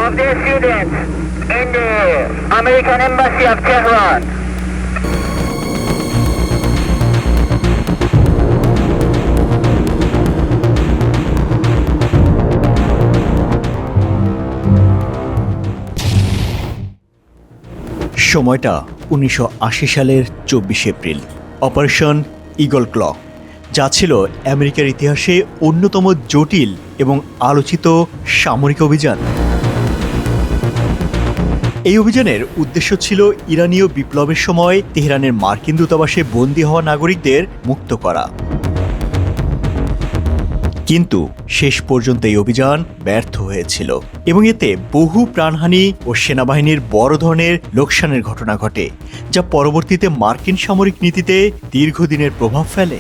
of the students in the American Embassy of Tehran. সময়টা 1980 সালের 24 April. Operation eagle ক্ল, যা ছিল আমেরিকার ইতিহাসে অন্যতম জটিল এবং আলোচিত সামরিক অভিযান। এই অভিযানের উদ্দেশ্য ছিল ইরানীয় বিপ্লবের সময় তেহরানের মার্কিন দূতাবাসে বন্দী হওয়া নাগরিকদের মুক্ত করা। কিন্তু শেষ পর্যন্ত এই অভিযান ব্যর্থ হয়েছিল এবং এতে বহু প্রাণহানি ও সেনাবাহিনীর বড় ধরনের লোকসানের ঘটনা ঘটে, যা পরবর্তীতে মার্কিন সামরিক নীতিতে দীর্ঘদিনের প্রভাব ফেলে।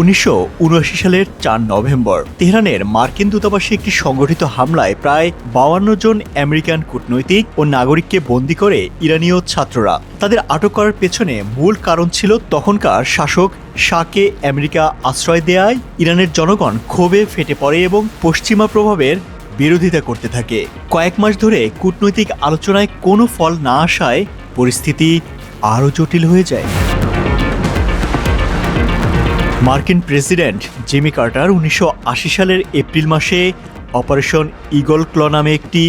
1979 সালের 4 নভেম্বর তেহরানের মার্কিন দূতাবাসে একটি সংগঠিত হামলায় প্রায় 52 জন আমেরিকান কূটনৈতিক ও নাগরিককে বন্দী করে ইরানীয় ছাত্ররা। তাদের আটক করার পেছনে মূল কারণ ছিল তখনকার শাসক শাহকে আমেরিকা আশ্রয় দেয়ায় ইরানের জনগণ ক্ষোভে ফেটে পড়ে এবং পশ্চিমা প্রভাবের বিরোধিতা করতে থাকে। কয়েক মাস ধরে কূটনৈতিক আলোচনায় কোনো ফল না আসায় পরিস্থিতি আরও জটিল হয়ে যায়। মার্কিন প্রেসিডেন্ট জিমি কার্টার 1980 সালের এপ্রিল মাসে অপারেশন ঈগল ক্ল নামে একটি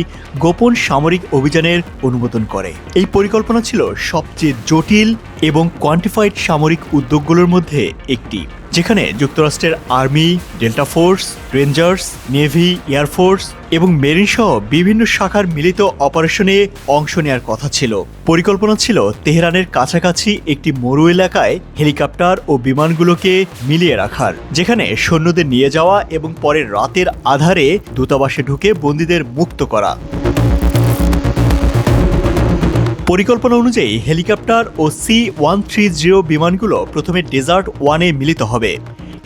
গোপন সামরিক অভিযানের অনুমোদন করে। এই পরিকল্পনা ছিল সবচেয়ে জটিল এবং কোয়ান্টিফাইড সামরিক উদ্যোগগুলোর মধ্যে একটি, যেখানে যুক্তরাষ্ট্রের army, delta force, rangers, navy, air force এবং মেরিন সহ বিভিন্ন শাখার মিলিত অপারেশনে অংশ নেওয়ার কথা ছিল। পরিকল্পনা ছিল তেহরানের কাছাকাছি একটি মরু এলাকায় হেলিকপ্টার ও বিমানগুলোকে মিলিয়ে রাখার, যেখানে সৈন্যদের নিয়ে যাওয়া এবং পরে রাতের আধারে দূতাবাসে ঢুকে বন্দীদের মুক্ত করা। পরিকল্পনা অনুযায়ী হেলিকপ্টার ও C-130 বিমানগুলো প্রথমে ডেজার্ট 1-এ মিলিত হবে।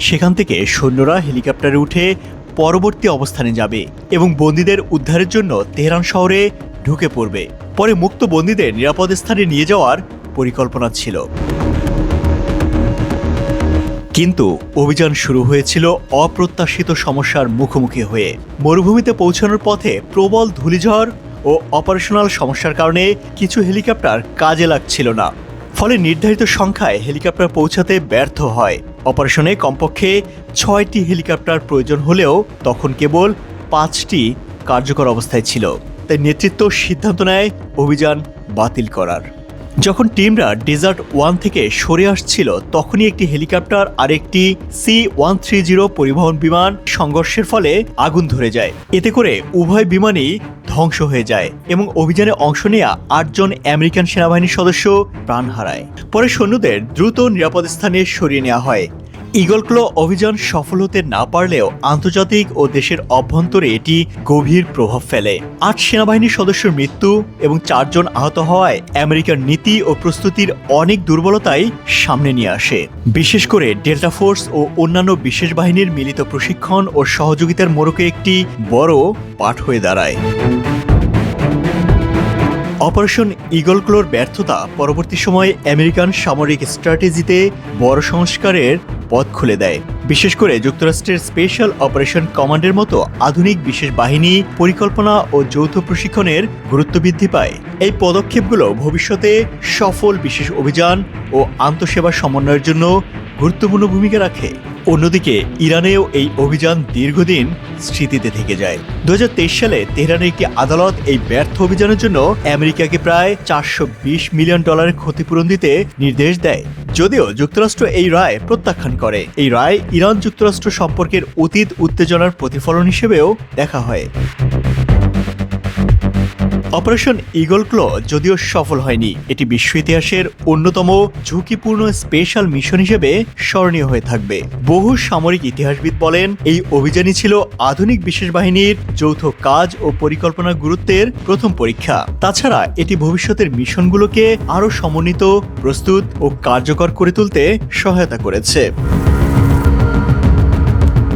সেখান থেকে সৈন্যরা হেলিকপ্টারে উঠে পরবর্তী অবস্থানে যাবে এবং বন্দীদের উদ্ধারের জন্য তেহরান শহরে ঢুকে পড়বে। পরে মুক্ত বন্দীদের নিরাপদ স্থানে নিয়ে যাওয়ার পরিকল্পনা ছিল। কিন্তু অভিযান শুরু হয়েছিল অপ্রত্যাশিত সমস্যার মুখোমুখি হয়ে। মরুভূমিতে পৌঁছানোর পথে প্রবল ধূলিঝড় ও অপারেশনাল সমস্যার কারণে কিছু হেলিকপ্টার কাজে লাগছিল না, ফলে নির্ধারিত সংখ্যায় হেলিকপ্টার পৌঁছাতে ব্যর্থ হয়। অপারেশনে কমপক্ষে 6টি হেলিকপ্টার প্রয়োজন হলেও তখন কেবল 5টি কার্যকর অবস্থায় ছিল। তাই নেতৃত্ব সিদ্ধান্ত নেয় অভিযান বাতিল করার। যখন টিমরা ডেজার্ট 1 থেকে সরে আসছিল, তখনই একটি হেলিকপ্টার আর একটি C-130 পরিবহন বিমান সংঘর্ষের ফলে আগুন ধরে যায়। এতে করে উভয় বিমানই ধ্বংস হয়ে যায় এবং অভিযানে অংশ নেওয়া 8 জন আমেরিকান সেনাবাহিনীর সদস্য প্রাণ হারায়। পরে সৈন্যদের দ্রুত নিরাপদ স্থানে সরিয়ে নেওয়া হয়। ঈগল ক্ল অভিযান সফল হতে না পারলেও আন্তর্জাতিক ও দেশের অভ্যন্তরে এটি গভীর প্রভাব ফেলে। 8 সেনাবাহিনীর সদস্যের মৃত্যু এবং 4 জন আহত হওয়ায় আমেরিকার নীতি ও প্রস্তুতির অনেক দুর্বলতাই সামনে নিয়ে আসে। বিশেষ করে ডেল্টা ফোর্স ও অন্যান্য বিশেষ বাহিনীর মিলিত প্রশিক্ষণ ও সহযোগিতার মোড়কে একটি বড় পাঠ হয়ে দাঁড়ায়। অপারেশন ঈগল ক্লর ব্যর্থতা পরবর্তী সময়ে আমেরিকান সামরিক স্ট্র্যাটেজিতে বড় সংস্কারের পথ খুলে দেয়। বিশেষ করে যুক্তরাষ্ট্রের স্পেশাল অপারেশন কমান্ডের মতো আধুনিক বিশেষ বাহিনী পরিকল্পনা ও যৌথ প্রশিক্ষণের গুরুত্ব বৃদ্ধি পায়। এই পদক্ষেপগুলো ভবিষ্যতে সফল বিশেষ অভিযান ও আন্তঃসেবা সমন্বয়ের জন্য গুরুত্বপূর্ণ ভূমিকা রাখে। অন্যদিকে ইরানেও এই অভিযান দীর্ঘদিন স্মৃতিতে থেকে যায়। 2023 সালে তেহরানের একটি আদালত এই ব্যর্থ অভিযানের জন্য আমেরিকাকে প্রায় $420 মিলিয়ন ক্ষতিপূরণ দিতে নির্দেশ দেয়। যদিও যুক্তরাষ্ট্র এই রায় প্রত্যাখ্যান করে। এই রায় ইরান যুক্তরাষ্ট্র সম্পর্কের অতীত উত্তেজনার প্রতিফলন হিসেবেও দেখা হয়। অপারেশন ঈগল ক্ল যদিও সফল হয়নি, এটি বিশ্ব ইতিহাসের অন্যতম ঝুঁকিপূর্ণ স্পেশাল মিশন হিসেবে স্মরণীয় হয়ে থাকবে। বহু সামরিক ইতিহাসবিদ বলেন, এই অভিযানই ছিল আধুনিক বিশেষ বাহিনীর যৌথ কাজ ও পরিকল্পনার গুরুত্বের প্রথম পরীক্ষা। তাছাড়া এটি ভবিষ্যতের মিশনগুলোকে আরও সমন্বিত, প্রস্তুত ও কার্যকর করে তুলতে সহায়তা করেছে।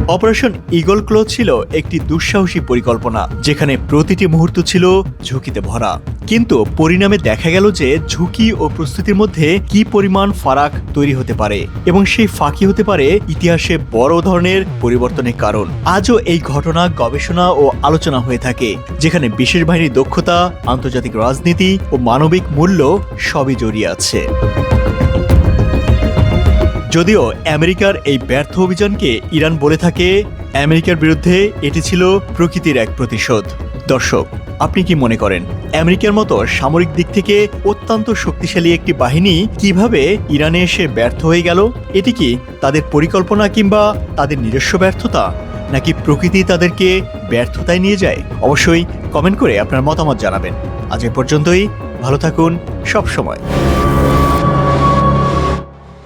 অপারেশন ঈগল ক্লো ছিল একটি দুঃসাহসী পরিকল্পনা, যেখানে প্রতিটি মুহূর্ত ছিল ঝুঁকিতে ভরা। কিন্তু পরিণামে দেখা গেল যে ঝুঁকি ও প্রস্তুতির মধ্যে কি পরিমাণ ফারাক তৈরি হতে পারে, এবং সেই ফাঁকি হতে পারে ইতিহাসে বড় ধরনের পরিবর্তনের কারণ। আজও এই ঘটনা গবেষণা ও আলোচনা হয়ে থাকে, যেখানে বিশেষ বাহিনীর দক্ষতা, আন্তর্জাতিক রাজনীতি ও মানবিক মূল্য সবই জড়িয়ে আছে। যদিও আমেরিকার এই ব্যর্থ অভিযানকে ইরান বলে থাকে আমেরিকার বিরুদ্ধে এটি ছিল প্রকৃতির এক প্রতিশোধ। দর্শক, আপনি কি মনে করেন আমেরিকার মতো সামরিক দিক থেকে অত্যন্ত শক্তিশালী একটি বাহিনী কিভাবে ইরানে এসে ব্যর্থ হয়ে গেল? এটি কি তাদের পরিকল্পনা কিংবা তাদের নিজস্ব ব্যর্থতা, নাকি প্রকৃতি তাদেরকে ব্যর্থতায় নিয়ে যায়? অবশ্যই কমেন্ট করে আপনার মতামত জানাবেন। আজ এ পর্যন্তই। ভালো থাকুন সব সময়।